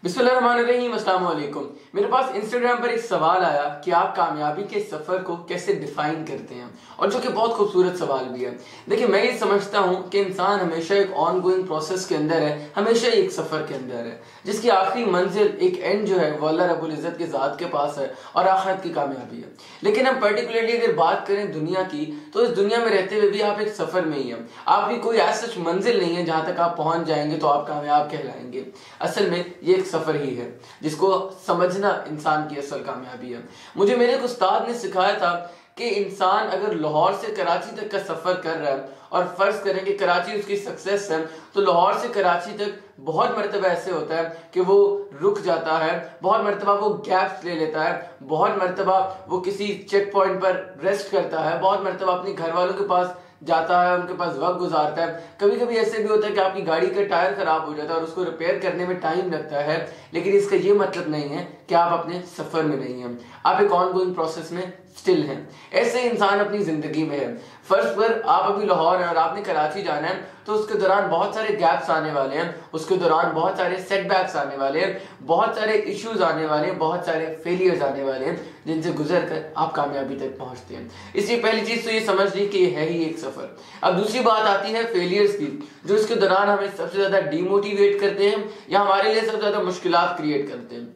बिस्मिल्लाहिर्रहमानिर्रहीम, अस्सलाम वालेकुम। मेरे पास इंस्टाग्राम पर एक सवाल आया कि आप कामयाबी के सफ़र को कैसे डिफाइन करते हैं, और जो कि बहुत खूबसूरत सवाल भी है। देखिए, मैं ये समझता हूँ कि इंसान हमेशा एक ऑन गोइंग प्रोसेस के अंदर है, हमेशा एक सफ़र के अंदर है, जिसकी आखिरी मंजिल एक एंड जो है वो अल्लाह रब्बुल इज़्ज़त के ज़ात के पास है और आखिरत की कामयाबी है। लेकिन हम पर्टिकुलरली अगर बात करें दुनिया की, तो इस दुनिया में रहते हुए भी आप एक सफ़र में ही हैं। आपकी कोई ऐसा मंजिल नहीं है जहाँ तक आप पहुँच जाएंगे तो आप कामयाब कहलाएंगे। असल में ये एक सफ़र ही है जिसको समझना इंसान की असल कामयाबी है। मुझे मेरे एक उस्ताद ने सिखाया था कि इंसान अगर लाहौर से कराची तक का सफ़र कर रहा है और फ़र्ज़ करें कि कराची उसकी सक्सेस है, तो लाहौर से कराची तक बहुत मरतबा ऐसे होता है कि वो रुक जाता है, बहुत मरतबा वो गैप्स ले लेता है, बहुत मरतबा वो किसी चेक पॉइंट पर रेस्ट करता है, बहुत मरतबा अपने घर वालों के पास जाता है, उनके पास वक्त गुजारता है। कभी कभी ऐसे भी होता है कि आपकी गाड़ी का टायर खराब हो जाता है और उसको रिपेयर करने में टाइम लगता है, लेकिन इसका ये मतलब नहीं है कि आप अपने सफ़र में नहीं हैं, आप एक ऑन गोइंग प्रोसेस में स्टिल हैं। ऐसे इंसान अपनी ज़िंदगी में है। फर्स्ट पर आप अभी लाहौर हैं और आपने कराची जाना है, तो उसके दौरान बहुत सारे गैप्स आने वाले हैं, उसके दौरान बहुत सारे सेटबैक्स आने वाले हैं, बहुत सारे इश्यूज आने वाले हैं, बहुत सारे फेलियर्स आने वाले हैं, जिनसे गुजर कर आप कामयाबी तक पहुंचते हैं। इसलिए पहली चीज़ तो ये समझ ली कि ये है ही एक सफ़र। अब दूसरी बात आती है फेलियर्स की, जो इसके दौरान हमें सबसे ज़्यादा डीमोटिवेट करते हैं या हमारे लिए सबसे ज़्यादा मुश्किलात क्रिएट करते हैं।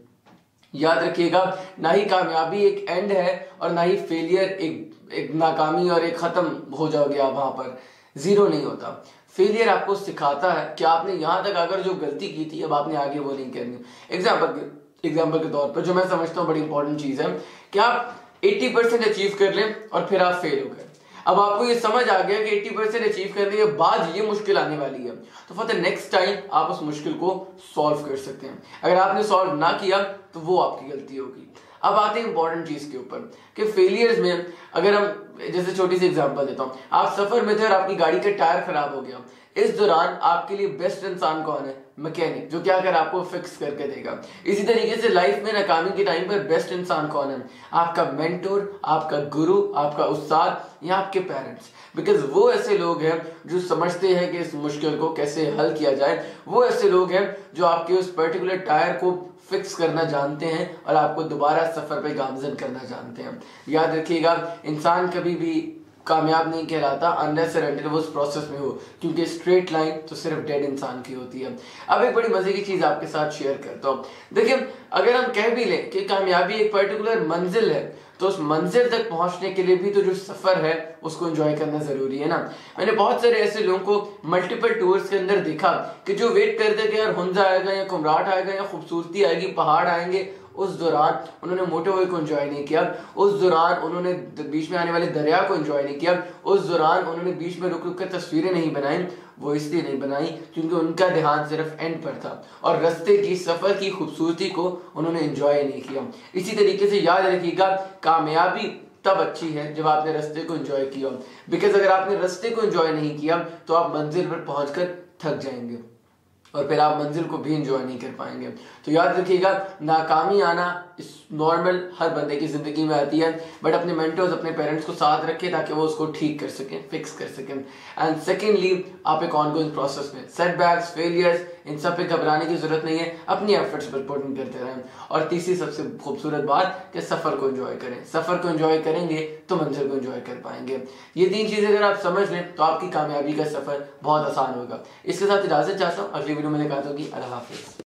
याद रखिएगा, ना ही कामयाबी एक एंड है और ना ही फेलियर एक नाकामी और एक ख़त्म हो जाओगे आप, वहाँ पर ज़ीरो नहीं होता। फेलियर आपको सिखाता है कि आपने यहाँ तक अगर जो गलती की थी, अब आपने आगे वो नहीं करनी। एग्जाम्पल के तौर पर जो मैं समझता हूँ बड़ी इंपॉर्टेंट चीज़ है कि आप 80% अचीव कर लें और फिर आप फेल हो गए। अब आपको ये समझ आ गया कि 80% अचीव करने के बाद ये मुश्किल आने वाली है, तो फॉर द नेक्स्ट टाइम आप उस मुश्किल को सॉल्व कर सकते हैं। अगर आपने सॉल्व ना किया तो वो आपकी गलती होगी। अब आते हैं इंपॉर्टेंट चीज़ के ऊपर कि फेलियर्स में अगर हम जैसे छोटी सी एग्जांपल देता हूँ, आप सफ़र में थे और आपकी गाड़ी का टायर खराब हो गया। इस दौरान आपके लिए बेस्ट इंसान कौन है? मैकेनिक, जो क्या कर आपको फिक्स करके देगा। इसी तरीके से लाइफ में नाकामी के टाइम पर बेस्ट इंसान कौन है? आपका मेंटोर, आपका गुरु, आपका उस्ताद या आपके पेरेंट्स। बिकॉज वो ऐसे लोग हैं जो समझते हैं कि इस मुश्किल को कैसे हल किया जाए। वो ऐसे लोग हैं जो आपके उस पर्टिकुलर टायर को फिक्स करना जानते हैं और आपको दोबारा सफ़र पे गामजन करना जानते हैं। याद रखिएगा, इंसान कभी भी कामयाब नहीं कहलाता अनलेस एंड अनटिल वो उस प्रोसेस में हो, क्योंकि स्ट्रेट लाइन तो सिर्फ डेड इंसान की होती है। अब एक बड़ी मजे की चीज़ आपके साथ शेयर करता हूँ। देखिए, अगर हम कह भी लें कि कामयाबी एक पर्टिकुलर मंजिल है, तो उस मंजिल तक पहुंचने के लिए भी तो जो सफ़र है उसको एंजॉय करना ज़रूरी है ना। मैंने बहुत सारे ऐसे लोगों को मल्टीपल टूर्स के अंदर देखा कि जो वेट करते कि यार हुंजा आएगा या कुमराट आएगा या खूबसूरती आएगी, पहाड़ आएंगे, उस दौरान उन्होंने मोटरवे को एंजॉय नहीं किया, उस दौरान उन्होंने बीच में आने वाले दरिया को एंजॉय नहीं किया, उस दौरान उन्होंने बीच में रुक रुक कर तस्वीरें नहीं बनाई। वो इसलिए नहीं बनाई क्योंकि उनका ध्यान सिर्फ एंड पर था और रास्ते की सफ़र की खूबसूरती को उन्होंने एंजॉय नहीं किया। इसी तरीके से याद रखिएगा, कामयाबी तब अच्छी है जब आपने रास्ते को एंजॉय किया। बिकॉज अगर आपने रास्ते को एंजॉय नहीं किया तो आप मंजिल पर पहुंचकर थक जाएंगे और फिर आप मंजिल को भी एंजॉय नहीं कर पाएंगे। तो याद रखिएगा, नाकामी आना इस नॉर्मल हर बंदे की ज़िंदगी में आती है, बट अपने मेंटर्स, अपने पेरेंट्स को साथ रखें ताकि वो उसको ठीक कर सकें, फिक्स कर सकें। एंड सेकेंडली, आप एक ऑनगोइंग प्रोसेस में सेटबैक्स, फेलियर्स, इन सब पे घबराने की जरूरत नहीं है, अपनी एफर्ट्स पर पुट करते रहें। और तीसरी सबसे खूबसूरत बात कि सफ़र को एंजॉय करें। सफ़र को एंजॉय करेंगे तो मंजिल को एंजॉय कर पाएंगे। ये तीन चीज़ें अगर आप समझ लें तो आपकी कामयाबी का सफ़र बहुत आसान होगा। इसके साथ इजाज़त चाहता हूँ, अगली वीडियो में दिखाता हूँ कि अल्लाह हाफ़िज़।